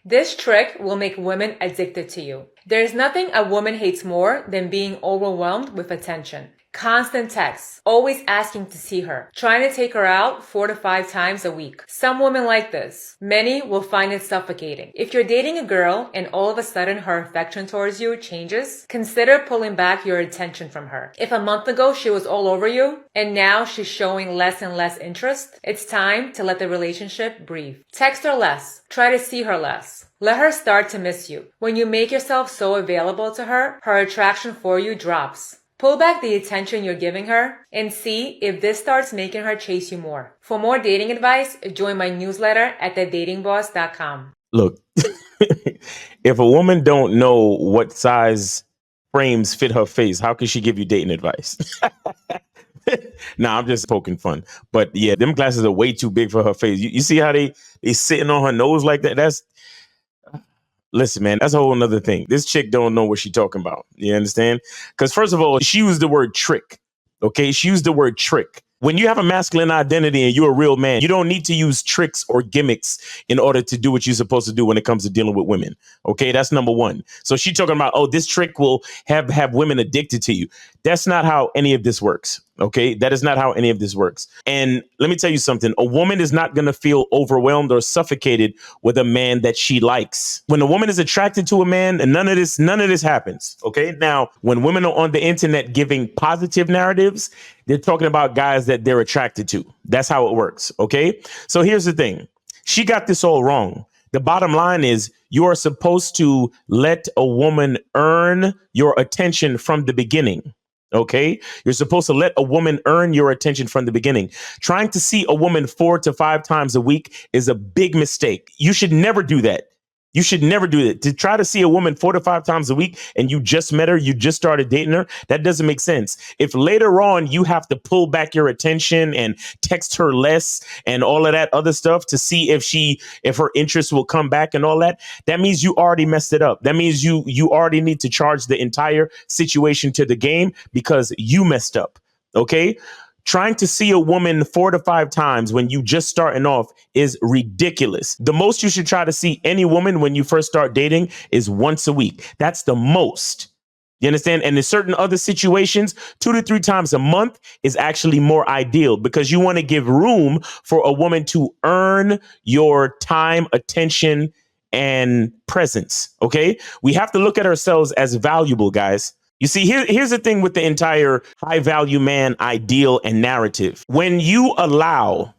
This trick will make women addicted to you. There's nothing a woman hates more than being overwhelmed with attention. Constant texts, always asking to see her, trying to take her out 4 to 5 times a week. Some women like this. Many will find it suffocating. If you're dating a girl and all of a sudden her affection towards you changes, consider pulling back your attention from her. If a month ago she was all over you and now she's showing less and less interest, it's time to let the relationship breathe. Text her less. Try to see her less. Let her start to miss you. When you make yourself so available to her, her attraction for you drops. Pull back the attention you're giving her and see if this starts making her chase you more. For more dating advice, join my newsletter at thedatingboss.com. Look, if a woman don't know what size frames fit her face, how can she give you dating advice? Nah, I'm just poking fun. But yeah, them glasses are way too big for her face. You see how they sitting on her nose like that? Listen, man, that's a whole nother thing. This chick don't know what she talking about. You understand? Because first of all, she used the word trick. Okay, she used the word trick. When you have a masculine identity and you're a real man, you don't need to use tricks or gimmicks in order to do what you're supposed to do when it comes to dealing with women. Okay, that's number one. So she's talking about, oh, this trick will have women addicted to you. That's not how any of this works. Okay, that is not how any of this works. And let me tell you something. A woman is not going to feel overwhelmed or suffocated with a man that she likes. When a woman is attracted to a man, and none of this happens. Okay, now when women are on the internet giving positive narratives, they're talking about guys that they're attracted to. That's how it works. Okay, so here's the thing. She got this all wrong. The bottom line is you are supposed to let a woman earn your attention from the beginning. OK, you're supposed to let a woman earn your attention from the beginning. Trying to see a woman 4 to 5 times a week is a big mistake. You should never do that. You should never do that. To try to see a woman 4 to 5 times a week and you just met her, you just started dating her, that doesn't make sense. If later on you have to pull back your attention and text her less and all of that other stuff to see if her interest will come back and all that, that means you already messed it up. That means you already need to charge the entire situation to the game because you messed up. OK, trying to see a woman 4 to 5 times when you just starting off is ridiculous. The most you should try to see any woman when you first start dating is once a week. That's the most. You understand? And in certain other situations, 2 to 3 times a month is actually more ideal because you want to give room for a woman to earn your time, attention, and presence. OK, we have to look at ourselves as valuable, guys. You see, here's the thing with the entire high value man ideal and narrative. When you allow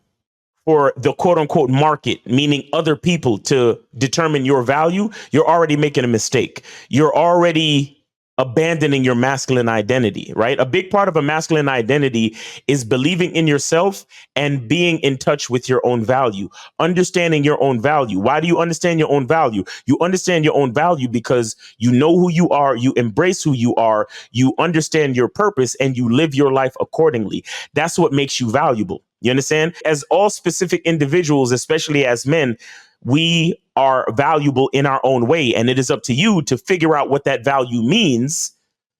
for the quote unquote market, meaning other people, to determine your value, you're already making a mistake. You're already abandoning your masculine identity, right? A big part of a masculine identity is believing in yourself and being in touch with your own value, understanding your own value. Why do you understand your own value? You understand your own value because you know who you are, you embrace who you are, you understand your purpose, and you live your life accordingly. That's what makes you valuable. You understand? As all specific individuals, especially as men, we are valuable in our own way. And it is up to you to figure out what that value means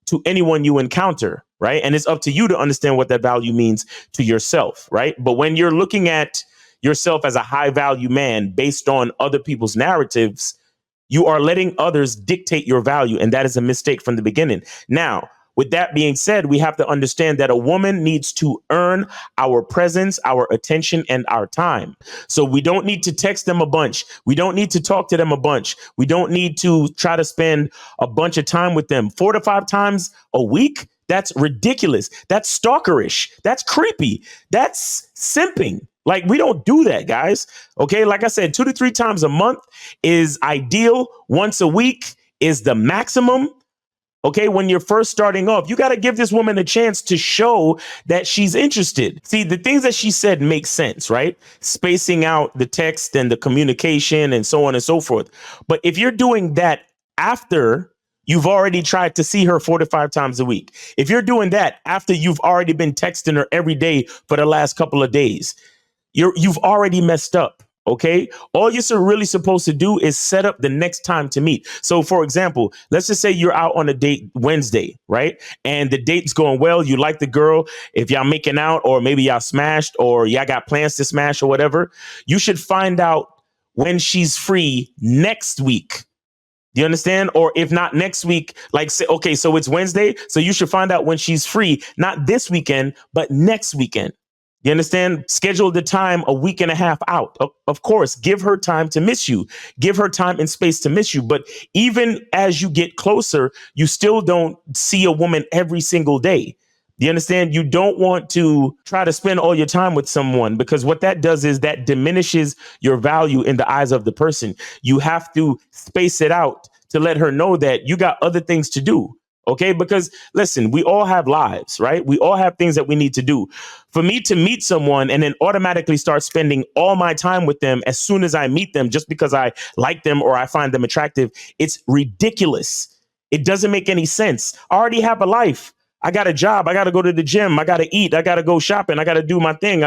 to anyone you encounter. Right. And it's up to you to understand what that value means to yourself. Right. But when you're looking at yourself as a high value man based on other people's narratives, you are letting others dictate your value. And that is a mistake from the beginning. Now, with that being said, we have to understand that a woman needs to earn our presence, our attention, and our time. So we don't need to text them a bunch. We don't need to talk to them a bunch. We don't need to try to spend a bunch of time with them 4 to 5 times a week. That's ridiculous. That's stalkerish. That's creepy. That's simping. Like, we don't do that, guys. OK, like I said, 2 to 3 times a month is ideal. Once a week is the maximum. OK, when you're first starting off, you got to give this woman a chance to show that she's interested. See, the things that she said make sense, right? Spacing out the text and the communication and so on and so forth. But if you're doing that after you've already tried to see her 4 to 5 times a week, if you're doing that after you've already been texting her every day for the last couple of days, you've already messed up. OK, all you're really supposed to do is set up the next time to meet. So, for example, let's just say you're out on a date Wednesday, right? And the date's going well. You like the girl. If y'all making out or maybe y'all smashed or y'all got plans to smash or whatever, you should find out when she's free next week. Do you understand? Or if not next week, like, say, okay, so it's Wednesday. So you should find out when she's free, not this weekend, but next weekend. You understand? Schedule the time a week and a half out. Of course, give her time to miss you. Give her time and space to miss you. But even as you get closer, you still don't see a woman every single day. You understand? You don't want to try to spend all your time with someone, because what that does is that diminishes your value in the eyes of the person. You have to space it out to let her know that you got other things to do. Okay, because listen, we all have lives, right? We all have things that we need to do. For me to meet someone and then automatically start spending all my time with them as soon as I meet them, just because I like them or I find them attractive, it's ridiculous. It doesn't make any sense. I already have a life. I got a job. I got to go to the gym. I got to eat. I got to go shopping. I got to do my thing.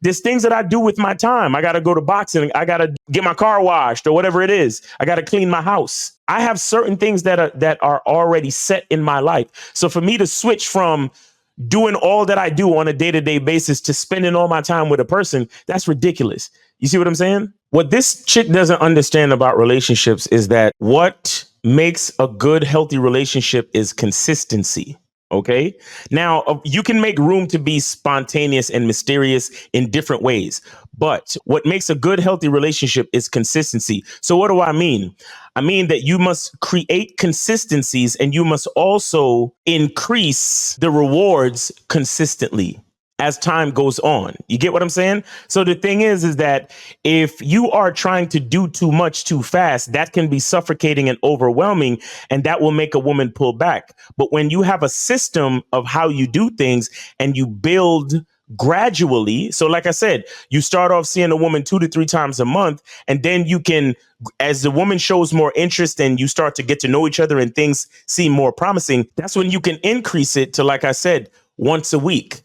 There's things that I do with my time. I got to go to boxing. I got to get my car washed or whatever it is. I got to clean my house. I have certain things that are already set in my life. So for me to switch from doing all that I do on a day-to-day basis to spending all my time with a person, that's ridiculous. You see what I'm saying? What this chick doesn't understand about relationships is that what makes a good, healthy relationship is consistency. Okay. Now, you can make room to be spontaneous and mysterious in different ways. But what makes a good, healthy relationship is consistency. So what do I mean? I mean that you must create consistencies and you must also increase the rewards consistently as time goes on. You get what I'm saying? So the thing is that if you are trying to do too much too fast, that can be suffocating and overwhelming, and that will make a woman pull back. But when you have a system of how you do things and you build gradually, so like I said, you start off seeing a woman 2 to 3 times a month, and then you can, as the woman shows more interest and you start to get to know each other and things seem more promising, that's when you can increase it to, like I said, once a week.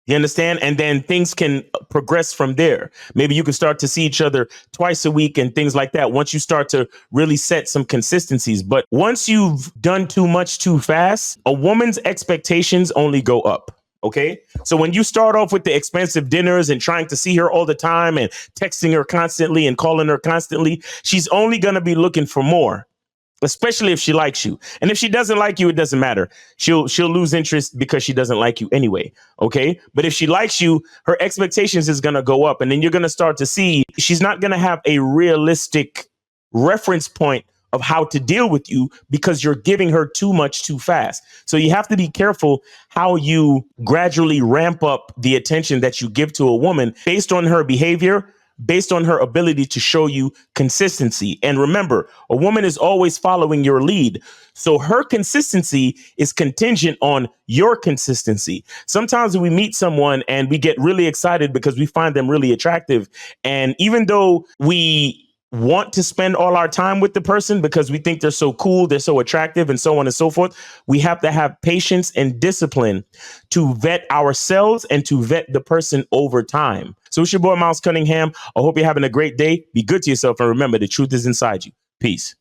You understand? And then things can progress from there. Maybe you can start to see each other twice a week and things like that once you start to really set some consistencies. But once you've done too much too fast, a woman's expectations only go up. OK, so when you start off with the expensive dinners and trying to see her all the time and texting her constantly and calling her constantly, she's only going to be looking for more. Especially if she likes you. And if she doesn't like you, it doesn't matter. She'll lose interest because she doesn't like you anyway. OK, but if she likes you, her expectations is going to go up. And then you're going to start to see she's not going to have a realistic reference point of how to deal with you because you're giving her too much too fast. So you have to be careful how you gradually ramp up the attention that you give to a woman based on her behavior, based on her ability to show you consistency. And remember, a woman is always following your lead. So her consistency is contingent on your consistency. Sometimes we meet someone and we get really excited because we find them really attractive. And even though we want to spend all our time with the person because we think they're so cool, they're so attractive, and so on and so forth, we have to have patience and discipline to vet ourselves and to vet the person over time. So it's your boy, Miles Cunningham. I hope you're having a great day. Be good to yourself. And remember, the truth is inside you. Peace.